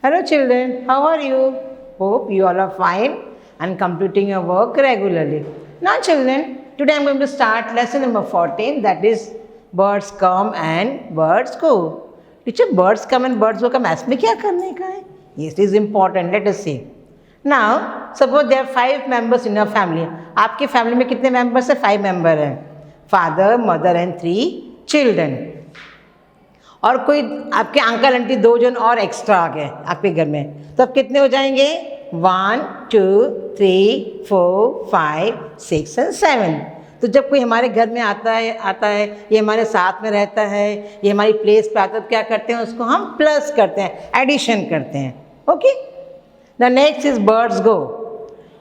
Hello children, how are you? Hope you all are fine and completing your work regularly. Now children, today I am going to start lesson number 14, that is birds come and birds go. Teacher, birds come and birds go का maths में क्या करने का है? Yes, it is important. Let us see. Now, suppose there are 5 members in your family. आपके family में कितने members हैं? 5 मेंबर हैं. Father, mother and 3 children. और कोई आपके अंकल आंटी 2 जन और एक्स्ट्रा आ गए आपके घर में, तो अब कितने हो जाएंगे? 1 2 3 4 5 6 और 7. तो जब कोई हमारे घर में आता है, ये हमारे साथ में रहता है, ये हमारी प्लेस पे आता है, तो क्या करते हैं? उसको हम प्लस करते हैं, एडिशन करते हैं. Okay. The next is birds go.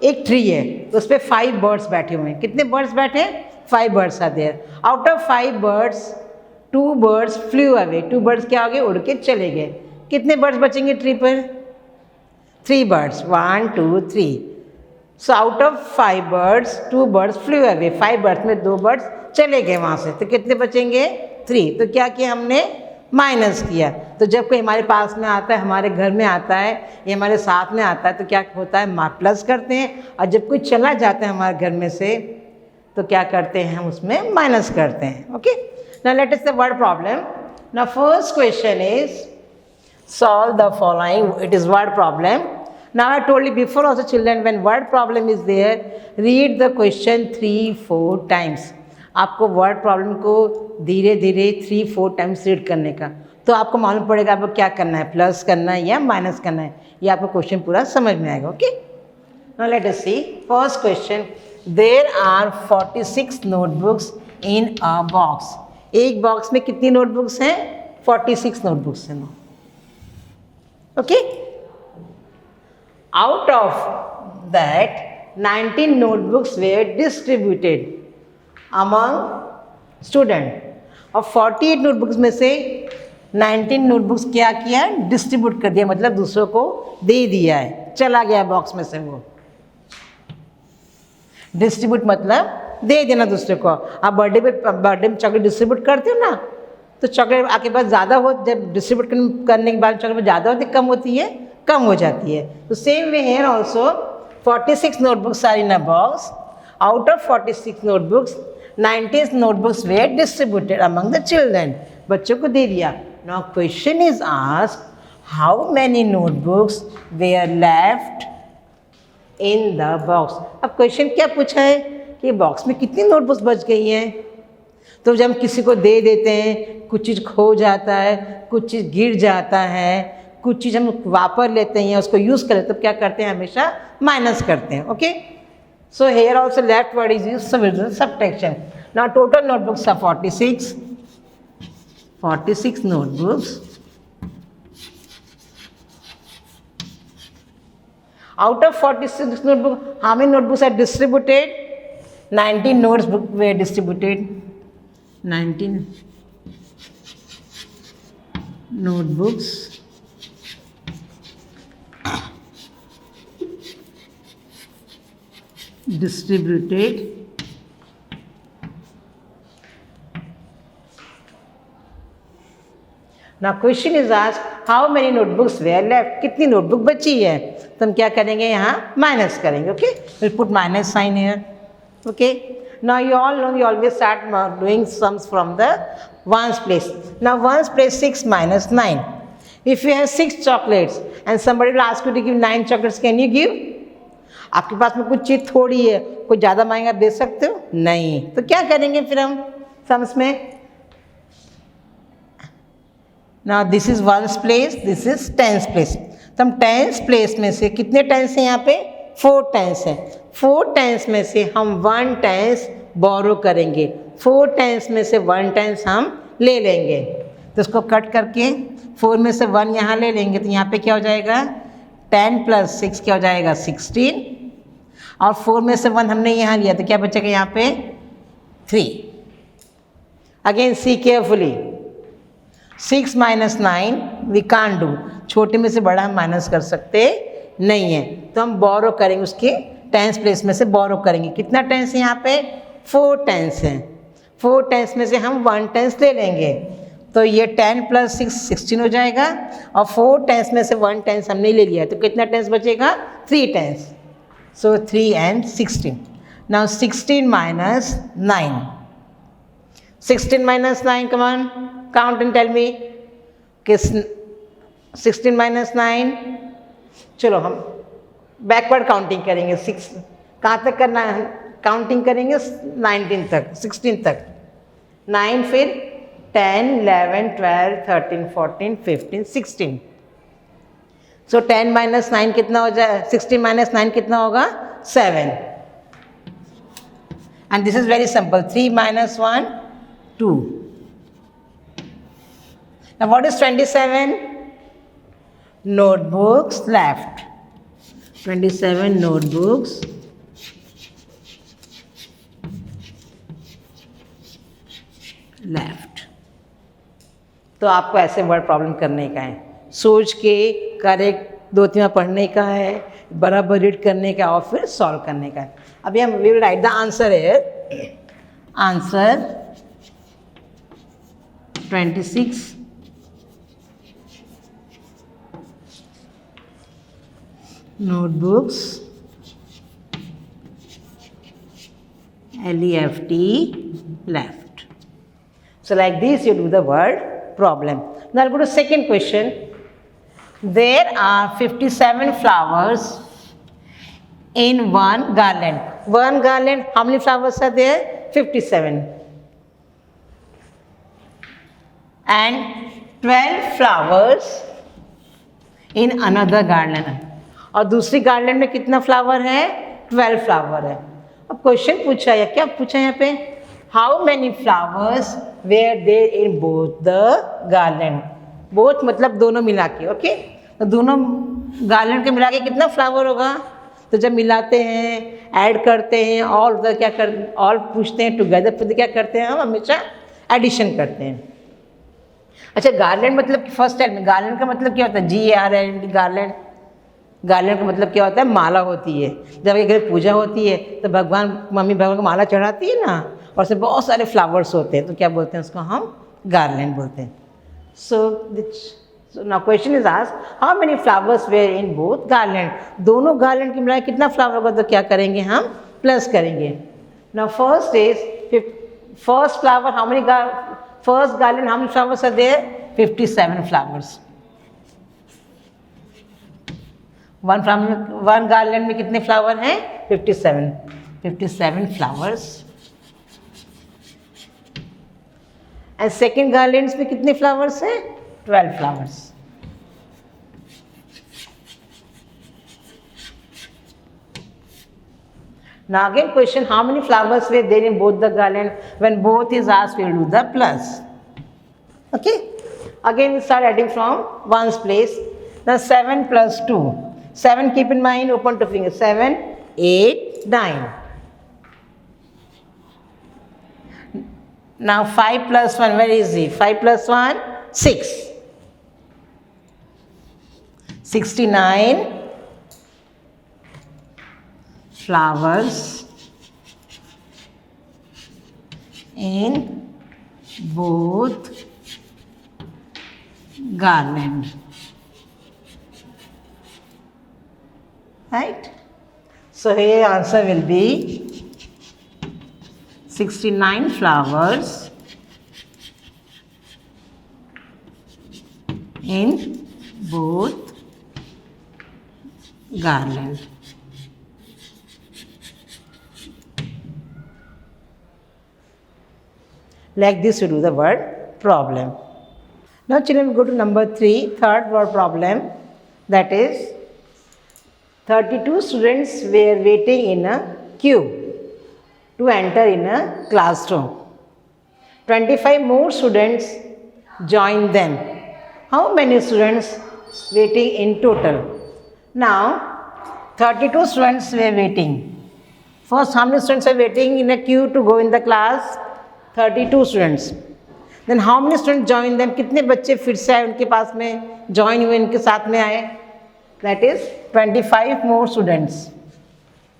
एक ट्री है, तो उस पर 5 बर्ड्स बैठे हुए हैं. कितने बर्ड्स बैठे हैं? 5 birds are there. Out of 5 birds 2 birds flew away. 2 birds क्या हो गए? उड़ के चले गए. कितने बर्ड्स बचेंगे ट्री पर? 3 birds. 1 2 3. So out of 5 birds 2 birds flew away. 5 birds में 2 birds चले गए वहाँ से, तो कितने बचेंगे? 3. तो क्या किया हमने? माइनस किया. तो जब कोई हमारे पास में आता है, हमारे घर में आता है, ये हमारे साथ में आता है, तो क्या होता है? प्लस करते हैं. और जब कोई चला जाता है हमारे घर में से, तो क्या करते हैं? हम उसमें माइनस करते हैं. Okay. Now let us say word problem. Now first question is solve the following. It is word problem. Now I told you before also children, when word problem is there, read the question 3-4 times. आपको word problem को धीरे धीरे 3-4 times read करने का, तो आपको मालूम पड़ेगा आपको क्या करना है, प्लस करना है या माइनस करना है. ये आपको क्वेश्चन पूरा समझ में आएगा. Okay. Now let us see first question. There are 46 notebooks in a box. एक बॉक्स में कितनी नोटबुक्स हैं? 46 नोटबुक्स हैं. Okay. Out of that 19 notebooks were distributed among student. और 48 नोटबुक्स में से 19 नोटबुक्स क्या किया? डिस्ट्रीब्यूट कर दिया, मतलब दूसरों को दे दिया है, चला गया बॉक्स में से. वो डिस्ट्रीब्यूट मतलब दे देना दूसरे को. आप बर्थडे में चॉकलेट डिस्ट्रीब्यूट करते हो ना, तो चॉकलेट आपके पास ज़्यादा हो, जब डिस्ट्रीब्यूट करने के बाद चॉकलेट ज़्यादा होती है, कम होती है? कम हो जाती है. तो same way here also 46 notebooks are in a box. Out of 46 notebooks 19 notebooks were distributed among the children. बच्चों को दे दिया. Now question is asked how many notebooks were left in the box. अब क्वेश्चन क्या पूछा है कि box में कितनी नोटबुक्स बच गई हैं. तो जब हम किसी को दे देते हैं, कुछ चीज़ खो जाता है, कुछ चीज़ गिर जाता है, कुछ चीज़ हम वापर लेते हैं, उसको यूज़ करें, तो क्या करते हैं? हमेशा माइनस करते हैं. Okay. So here also left word is use subtraction. Now total notebooks are 46 notebooks. Out of 46 notebooks, how many notebooks are distributed? 19 notebooks were distributed. 19 notebooks distributed. Now question is asked how many notebooks were left. कितनी notebook बची है? तो हम क्या करेंगे? यहाँ minus करेंगे. Okay. we'll put minus sign here. Okay. Now you all know we always start doing sums from the ones place. Now ones place 6 minus 9. If you have 6 chocolates and somebody will ask you to give 9 chocolates, can you give? आपके पास में कुछ चीज़ थोड़ी है, कोई ज़्यादा महंगा दे सकते हो? नहीं. तो क्या करेंगे फिर हम सम्स में? Now this is ones place, this is tens place. तो हम टेंस प्लेस में से कितने टेंस हैं? यहाँ पे 4 टेंस हैं. 4 टेंस में से हम 1 टेंस बोरो करेंगे. 4 टेंस में से 1 टेंस हम ले लेंगे. तो उसको कट करके 4 में से 1 यहाँ ले लेंगे, तो यहाँ पे क्या हो जाएगा? 10 + 6 क्या हो जाएगा? 16. और 4 में से 1 हमने यहाँ लिया, तो क्या बचेगा यहाँ पे? 3. Again see carefully. 6 minus 9 we can't do. छोटे में से बड़ा हम माइनस कर सकते नहीं है, तो हम बोरो करेंगे, उसके टेंस प्लेस में से बोरो करेंगे. कितना टेंस है यहाँ पे? 4 टेंस हैं. 4 टेंस में से हम 1 टेंस ले लेंगे. तो ये 10 + 6 16 हो जाएगा, और 4 टेंस में से 1 टेंस हमने ले लिया, तो कितना टेंस बचेगा? 3 tense. So 3 and 16. Now 16 minus 9. 16 minus 9, come on, count and tell me. 16 minus 9. चलो हम बैकवर्ड काउंटिंग करेंगे. 6 कहाँ तक करना है? काउंटिंग करेंगे 19 तक, 16 तक. 9 फिर 10, 11, 12, 13, 14, 15, 16. So 10 minus 9 कितना हो जाए? 16 minus 9 कितना होगा? 7. And this is very simple. 3 minus 1, 2. Now what is 27? Notebooks left. 27 notebooks left. तो आपको ऐसे वर्ड प्रॉब्लम करने का है, सोच के करेक्ट 2-3 पढ़ने का है, बराबर रीड करने का और फिर सॉल्व करने का है. अभी हम we will write the answer है. Answer 26 notebooks left. So like this you do the word problem. Now I'll go to second question. There are 57 flowers in one garland. One garland, how many flowers are there? 57. And 12 flowers in another garland. और दूसरी garland में कितना flower है? 12 flower है. अब question पूछा है, क्या पूछा है यहाँ पे? How many flowers were there in both the garland. Both मतलब दोनों मिला के. ओके, तो दोनों गार्लैंड के मिला के कितना फ्लावर होगा? तो जब मिलाते हैं, ऐड करते हैं, ऑल क्या कर ऑल पूछते हैं टुगेदर, फिर क्या करते हैं? हम हमेशा एडिशन करते हैं. अच्छा, गार्लैंड मतलब फर्स्ट टाइम में गार्लैंड का मतलब क्या होता है? GARLAND. गार्लैंड. गार्लैंड का मतलब क्या होता है? माला होती है. जब एक घर पूजा होती है तो मम्मी भगवान को माला चढ़ाती है ना, और उसमें बहुत सारे फ्लावर्स होते हैं, तो क्या बोलते हैं उसको? हम गार्लैंड बोलते हैं. So now question is asked, how many flowers were in both garland. दोनों गार्लैंड के मिलाकर कितना फ्लावर होगा? तो क्या करेंगे? हम प्लस करेंगे. Now first is first flower, how many first garland, how many flowers are there? 57 flowers. One garland में कितने फ्लावर हैं? 57 फ्लावर्स. एंड सेकेंड गार्लैंड्स में कितने फ्लावर्स हैं? 12 flowers. Now again question, how many flowers were there in both the garland? When both is asked, we will do the plus. Okay. Again we start adding from ones place. Now 7 plus 2. 7, keep in mind, open two fingers. 7, 8, 9. Now 5 plus 1, very easy. 5 plus 1, 6. 69 flowers in both garland. Right? So here answer will be 69 flowers in both garland. Like this you do the word problem. Now children, we go to number 3, third word problem, that is 32 students were waiting in a queue to enter in a classroom. 25 more students joined them. How many students waiting in total? Now 32 students were waiting. First, how many students are waiting in a queue to go in the class? 32 students. Then how many students joined them? कितने बच्चे फिर से आए उनके पास में, join हुए, इनके साथ में आए? That is 25 more students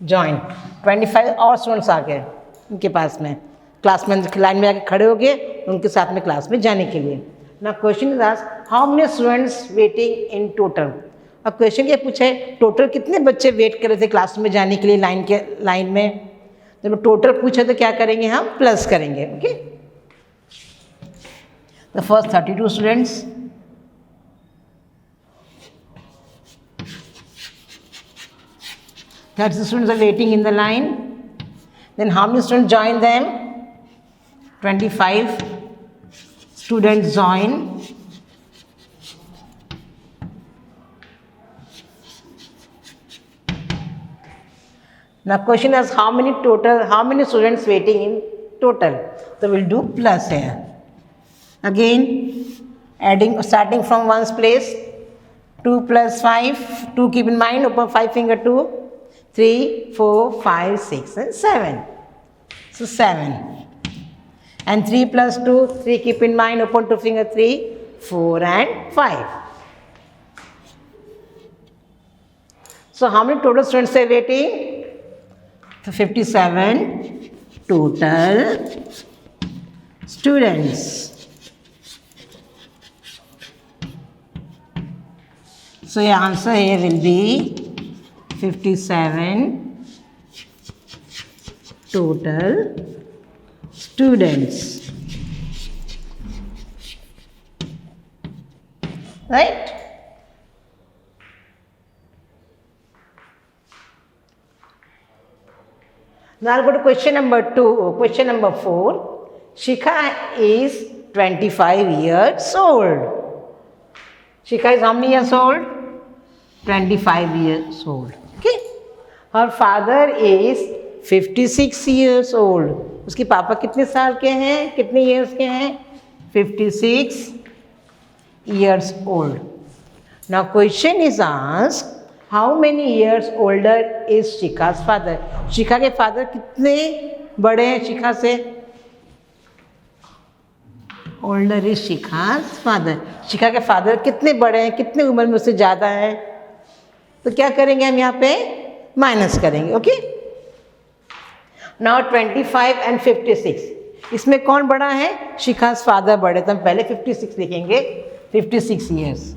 joined. 25 और स्टूडेंट्स आ गए उनके पास में, क्लास में लाइन में आके खड़े हो गए उनके साथ में क्लास में जाने के लिए. Now question is asked, how many students waiting in total? अब क्वेश्चन ये पूछा है टोटल कितने बच्चे वेट कर रहे थे क्लास में जाने के लिए लाइन में. जब टोटल पूछा तो क्या करेंगे हम, प्लस करेंगे. Okay, the first 32 students. That the students are waiting in the line. Then how many students join them? 25 students join. Now question is how many students waiting in total? So we'll do plus here. Again, starting from one's place. 2 plus 5, 2 keep in mind, open 5 finger 2, 3, 4, 5, 6 and 7. So 7. And 3 plus 2, 3 keep in mind, open 2 finger 3, 4 and 5. So how many total students are waiting? So 57 total students. So your answer here will be 57 total students. Right? Now I'll go to question number 2. Question number 4. Shikha is 25 years old. Shikha is how many years old? 25 years old. Okay. Her father is 56 years old. उसके पापा कितने साल के हैं, कितने years के हैं? 56 years old. Now question is asked, how many years older is Shikha's father? शिखा के फादर कितने बड़े हैं शिखा से? ओल्डर इज शिखा's फादर. शिखा के फादर कितने बड़े हैं, कितने उम्र में उससे ज़्यादा है? तो क्या करेंगे हम यहाँ पे? माइनस करेंगे. ओके. नाउ 25 एंड 56, इसमें कौन बड़ा है? शिखा's फादर बड़े. तो हम पहले 56 लिखेंगे. 56 years.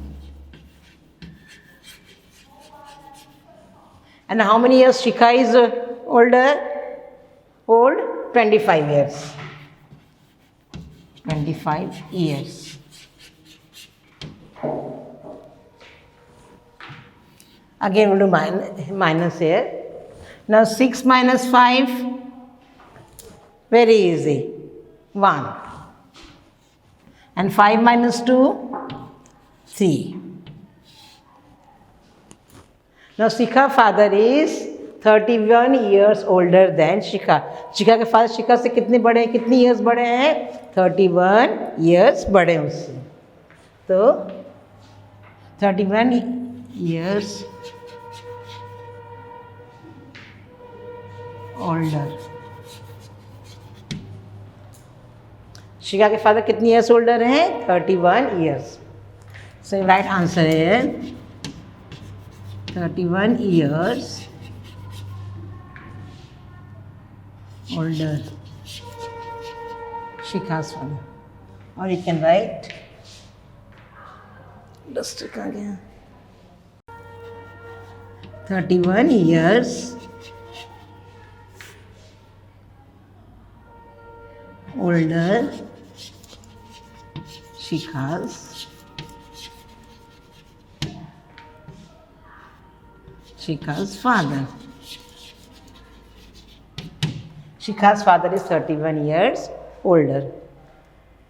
And how many years Shikha is older? Old? 25 years. 25 years. Again we'll do minus here. Now 6 minus 5, very easy, 1. And 5 minus 2, 3. Now Shikha father is 31 years older than Shikha. शिखा के father शिखा से कितने बड़े हैं, कितनी years बड़े हैं? 31 years बड़े हैं उससे. तो 31 ईयर्स ओल्डर. शिखा के फादर कितनी ईयर्स ओल्डर हैं? 31 ईयर्स. सो राइट आंसर है 31 years older Shikha's father. Or you can write just again 31 years older Shikha's father. Shikha's father is 31 years older.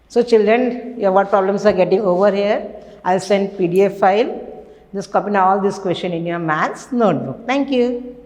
So children, your what problems are getting over here? I'll send PDF file. Just copy all this question in your maths notebook. Thank you.